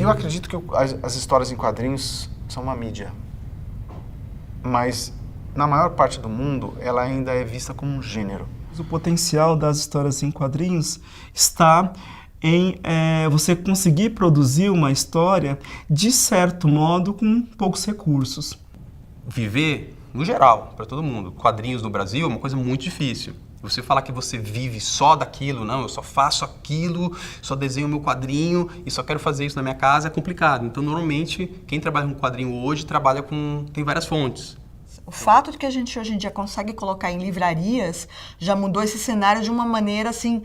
Eu acredito que as histórias em quadrinhos são uma mídia, mas na maior parte do mundo ela ainda é vista como um gênero. O potencial das histórias em quadrinhos está em você conseguir produzir uma história de certo modo com poucos recursos. Viver, no geral, para todo mundo, quadrinhos no Brasil é uma coisa muito difícil. Você falar que você vive só daquilo, não, eu só faço aquilo, só desenho meu quadrinho e só quero fazer isso na minha casa, é complicado. Então, normalmente, quem trabalha com quadrinho hoje trabalha tem várias fontes. O fato de que a gente hoje em dia consegue colocar em livrarias já mudou esse cenário de uma maneira, assim,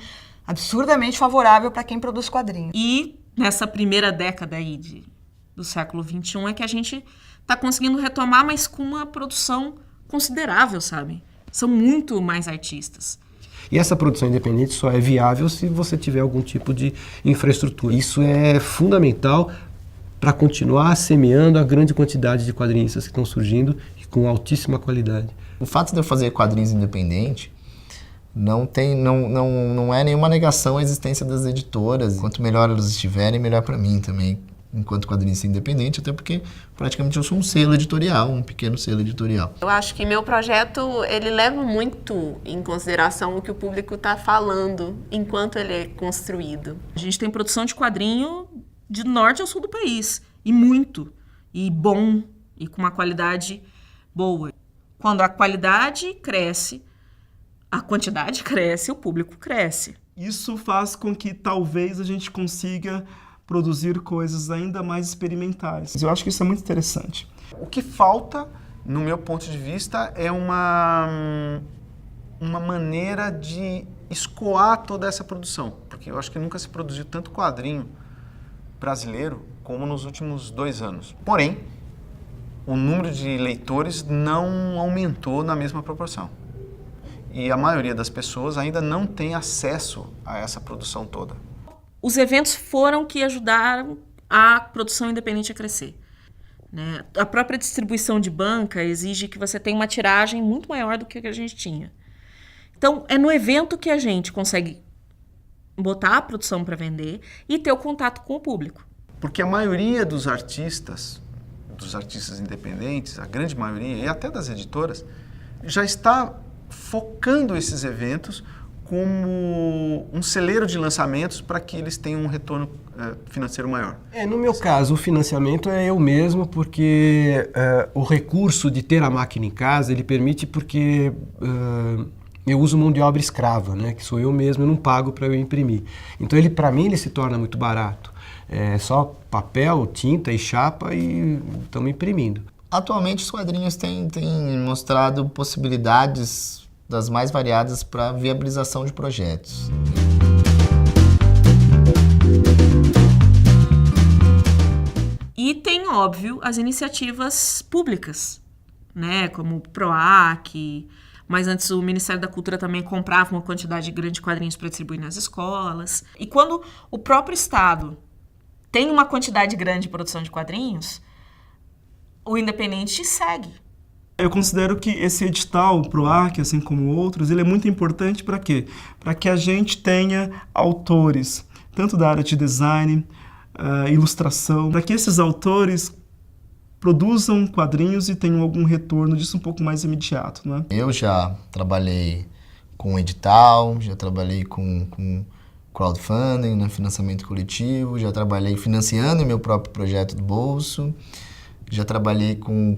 absurdamente favorável para quem produz quadrinhos. E nessa primeira década aí do século XXI é que a gente está conseguindo retomar, mas com uma produção considerável, sabe? São muito mais artistas. E essa produção independente só é viável se você tiver algum tipo de infraestrutura. Isso é fundamental para continuar semeando a grande quantidade de quadrinistas que estão surgindo e com altíssima qualidade. O fato de eu fazer quadrinhos independente não é nenhuma negação à existência das editoras. Quanto melhor elas estiverem, melhor para mim também, enquanto quadrinista independente, até porque praticamente eu sou um selo editorial, um pequeno selo editorial. Eu acho que meu projeto, ele leva muito em consideração o que o público está falando enquanto ele é construído. A gente tem produção de quadrinho de norte ao sul do país, e muito, e bom, e com uma qualidade boa. Quando a qualidade cresce, a quantidade cresce, o público cresce. Isso faz com que talvez a gente consiga produzir coisas ainda mais experimentais. Eu acho que isso é muito interessante. O que falta, no meu ponto de vista, é uma maneira de escoar toda essa produção. Porque eu acho que nunca se produziu tanto quadrinho brasileiro como nos últimos 2 anos. Porém, o número de leitores não aumentou na mesma proporção. E a maioria das pessoas ainda não tem acesso a essa produção toda. Os eventos foram que ajudaram a produção independente a crescer, né? A própria distribuição de banca exige que você tenha uma tiragem muito maior do que a gente tinha. Então, é no evento que a gente consegue botar a produção para vender e ter o contato com o público. Porque a maioria dos artistas independentes, a grande maioria, e até das editoras, já está focando esses eventos como um celeiro de lançamentos para que eles tenham um retorno financeiro maior. No meu caso, o financiamento é eu mesmo, porque o recurso de ter a máquina em casa, ele permite porque eu uso mão de obra escrava, né, que sou eu mesmo, eu não pago para eu imprimir. Então, para mim, ele se torna muito barato. É só papel, tinta e chapa e estamos imprimindo. Atualmente, os quadrinhos têm mostrado possibilidades das mais variadas para viabilização de projetos. E tem, óbvio, as iniciativas públicas, né, como o PROAC, mas antes o Ministério da Cultura também comprava uma quantidade grande de quadrinhos para distribuir nas escolas. E quando o próprio Estado tem uma quantidade grande de produção de quadrinhos, o independente segue. Eu considero que esse edital, o PROAC, assim como outros, ele é muito importante para quê? Para que a gente tenha autores, tanto da área de design, ilustração, para que esses autores produzam quadrinhos e tenham algum retorno disso um pouco mais imediato, não é? Eu já trabalhei com edital, já trabalhei com crowdfunding, né, financiamento coletivo, já trabalhei financiando meu próprio projeto do bolso, já trabalhei com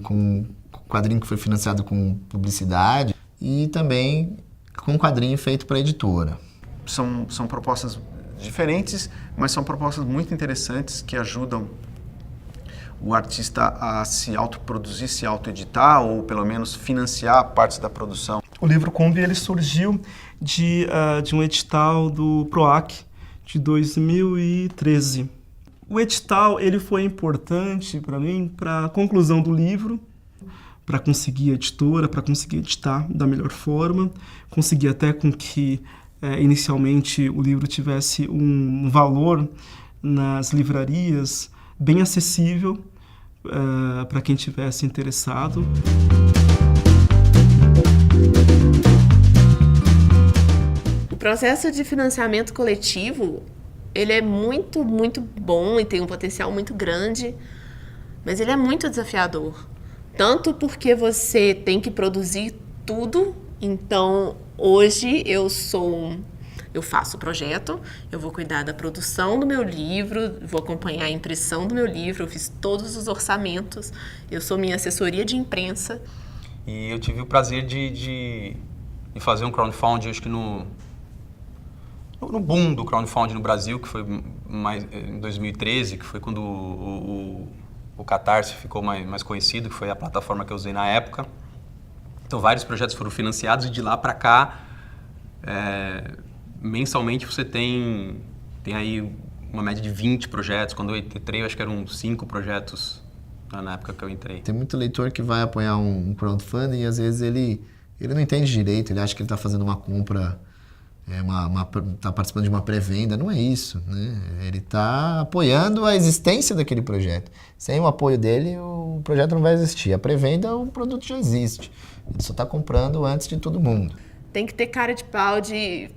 quadrinho que foi financiado com publicidade e também com quadrinho feito para editora. São propostas diferentes, mas são propostas muito interessantes que ajudam o artista a se autoproduzir, se autoeditar ou pelo menos financiar partes da produção. O livro Kombi ele surgiu de um edital do PROAC de 2013. O edital ele foi importante para mim para a conclusão do livro, para conseguir a editora, para conseguir editar da melhor forma, conseguir até com que inicialmente o livro tivesse um valor nas livrarias bem acessível para quem tivesse interessado. O processo de financiamento coletivo ele é muito, muito bom e tem um potencial muito grande, mas ele é muito desafiador. Tanto porque você tem que produzir tudo. Então, hoje eu faço o projeto, eu vou cuidar da produção do meu livro, vou acompanhar a impressão do meu livro, eu fiz todos os orçamentos, eu sou minha assessoria de imprensa. E eu tive o prazer de fazer um crowdfunding, acho que no boom do crowdfunding no Brasil, que foi mais em 2013, que foi quando o Catarse ficou mais conhecido, que foi a plataforma que eu usei na época. Então, vários projetos foram financiados e de lá para cá, mensalmente você tem aí uma média de 20 projetos. Quando eu entrei, eu acho que eram 5 projetos na época que eu entrei. Tem muito leitor que vai apoiar um crowdfunding e às vezes ele não entende direito, ele acha que ele está fazendo uma compra, está participando de uma pré-venda. Não é isso, né? Ele está apoiando a existência daquele projeto. Sem o apoio dele, o projeto não vai existir. A pré-venda, o produto já existe. Ele só está comprando antes de todo mundo. Tem que ter cara de pau de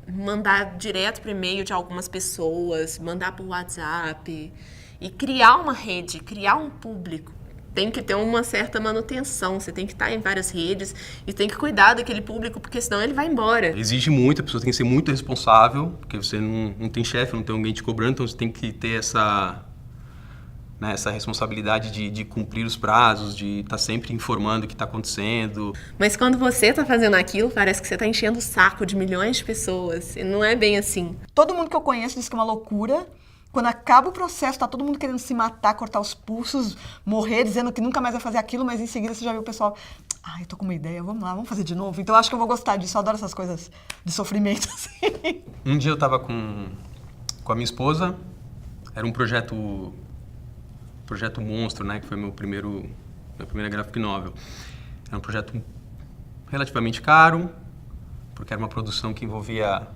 mandar direto por e-mail de algumas pessoas, mandar por WhatsApp e criar uma rede, criar um público. Tem que ter uma certa manutenção, você tem que estar em várias redes e tem que cuidar daquele público, porque senão ele vai embora. Exige muito, a pessoa tem que ser muito responsável, porque você não tem chefe, não tem alguém te cobrando, então você tem que ter essa responsabilidade de cumprir os prazos, de estar sempre informando o que está acontecendo. Mas quando você está fazendo aquilo, parece que você está enchendo o saco de milhões de pessoas, e não é bem assim. Todo mundo que eu conheço diz que é uma loucura. Quando acaba o processo, tá todo mundo querendo se matar, cortar os pulsos, morrer, dizendo que nunca mais vai fazer aquilo, mas em seguida você já viu o pessoal, eu tô com uma ideia, vamos lá, vamos fazer de novo. Então eu acho que eu vou gostar disso, eu adoro essas coisas de sofrimento, assim. Um dia eu estava com a minha esposa, era um projeto monstro, né, que foi minha primeira graphic novel. Era um projeto relativamente caro, porque era uma produção que envolvia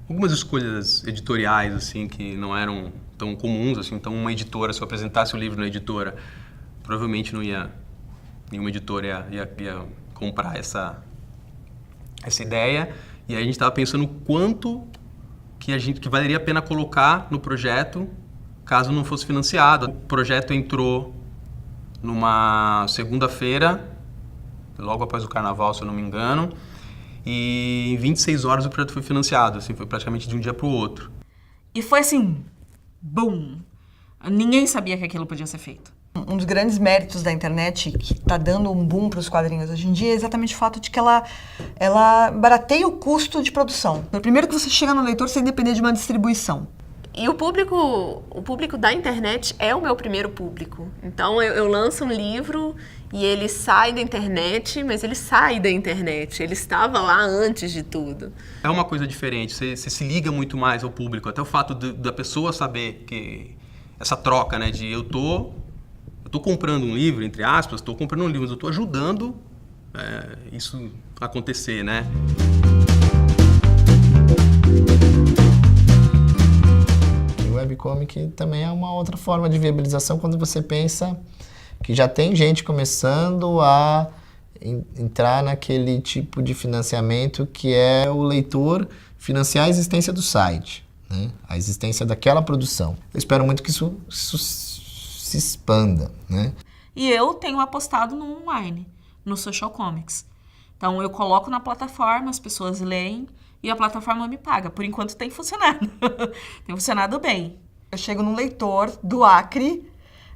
algumas escolhas editoriais, assim, que não eram tão comuns, assim. Então, uma editora, se eu apresentasse o livro na editora, provavelmente nenhuma editora ia comprar essa ideia. E aí a gente estava pensando quanto que valeria a pena colocar no projeto caso não fosse financiado. O projeto entrou numa segunda-feira, logo após o carnaval, se eu não me engano, e em 26 horas o projeto foi financiado, assim, foi praticamente de um dia para o outro. E foi assim, boom! Ninguém sabia que aquilo podia ser feito. Um dos grandes méritos da internet, que está dando um boom para os quadrinhos hoje em dia, é exatamente o fato de que ela barateia o custo de produção. Primeiro que você chega no leitor sem depender de uma distribuição. E o público da internet é o meu primeiro público. Então eu lanço um livro e ele sai da internet, mas ele sai da internet. Ele estava lá antes de tudo. É uma coisa diferente, você se liga muito mais ao público. Até o fato da pessoa saber que essa troca, né, de eu tô comprando um livro, entre aspas, estou comprando um livro, mas eu estou ajudando isso acontecer, né? O webcomic também é uma outra forma de viabilização quando você pensa que já tem gente começando a entrar naquele tipo de financiamento que é o leitor financiar a existência do site, né? A existência daquela produção. Eu espero muito que isso se expanda, né? E eu tenho apostado no online, no Social Comics. Então eu coloco na plataforma, as pessoas leem e a plataforma me paga. Por enquanto tem funcionado. Tem funcionado bem. Eu chego num leitor do Acre,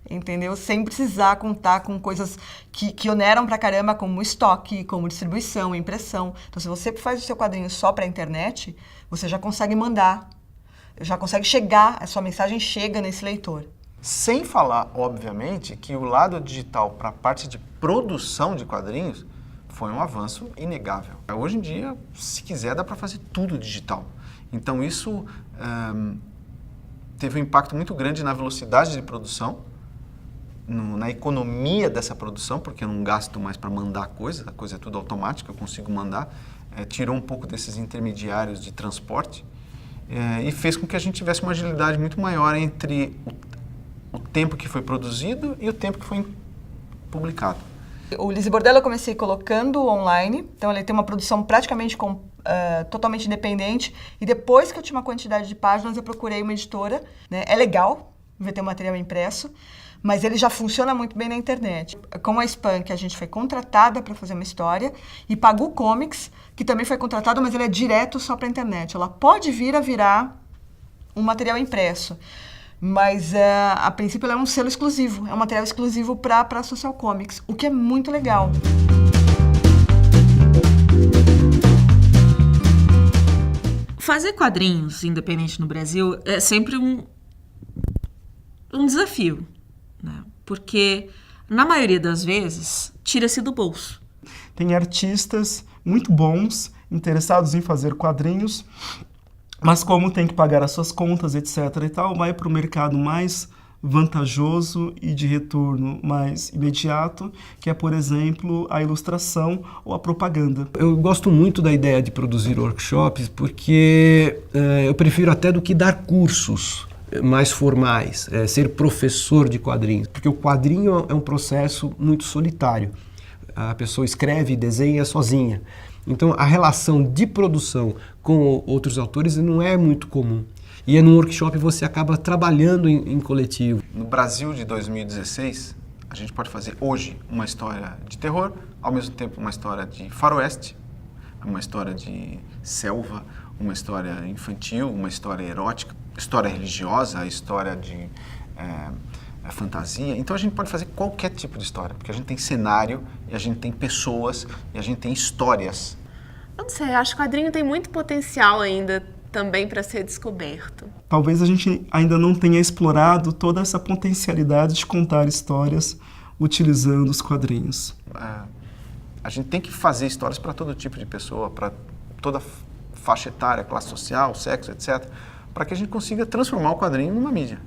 entendeu? Sem precisar contar com coisas que oneram pra caramba, como estoque, como distribuição, impressão. Então, se você faz o seu quadrinho só pra internet, você já consegue mandar, já consegue chegar, a sua mensagem chega nesse leitor. Sem falar, obviamente, que o lado digital para a parte de produção de quadrinhos foi um avanço inegável. Hoje em dia, se quiser, dá para fazer tudo digital. Então, isso teve um impacto muito grande na velocidade de produção, na economia dessa produção, porque eu não gasto mais para mandar a coisa é tudo automática, eu consigo mandar. Tirou um pouco desses intermediários de transporte e fez com que a gente tivesse uma agilidade muito maior entre o tempo que foi produzido e o tempo que foi publicado. O Lise Bordello eu comecei colocando online, então ele tem uma produção praticamente totalmente independente. E depois que eu tinha uma quantidade de páginas, eu procurei uma editora. Né? É legal ver ter um material impresso, mas ele já funciona muito bem na internet. Com a Spunk, a gente foi contratada para fazer uma história, e Pagu Comics, que também foi contratada, mas ele é direto só para a internet. Ela pode vir a virar um material impresso, mas a princípio ela é um selo exclusivo, é um material exclusivo para Social Comics, o que é muito legal. Fazer quadrinhos independente no Brasil é sempre um desafio, né? Porque, na maioria das vezes, tira-se do bolso. Tem artistas muito bons, interessados em fazer quadrinhos, mas como tem que pagar as suas contas, etc. e tal, vai para o mercado mais vantajoso e de retorno mais imediato, que é, por exemplo, a ilustração ou a propaganda. Eu gosto muito da ideia de produzir workshops porque eu prefiro até do que dar cursos mais formais, ser professor de quadrinhos, porque o quadrinho é um processo muito solitário. A pessoa escreve e desenha sozinha. Então, a relação de produção com outros autores não é muito comum. E num workshop você acaba trabalhando em coletivo. No Brasil de 2016, a gente pode fazer hoje uma história de terror, ao mesmo tempo uma história de faroeste, uma história de selva, uma história infantil, uma história erótica, história religiosa, história de fantasia. Então a gente pode fazer qualquer tipo de história, porque a gente tem cenário, e a gente tem pessoas, e a gente tem histórias. Eu não sei, acho que o quadrinho tem muito potencial ainda também para ser descoberto. Talvez a gente ainda não tenha explorado toda essa potencialidade de contar histórias utilizando os quadrinhos. A gente tem que fazer histórias para todo tipo de pessoa, para toda faixa etária, classe social, sexo, etc., para que a gente consiga transformar o quadrinho numa mídia.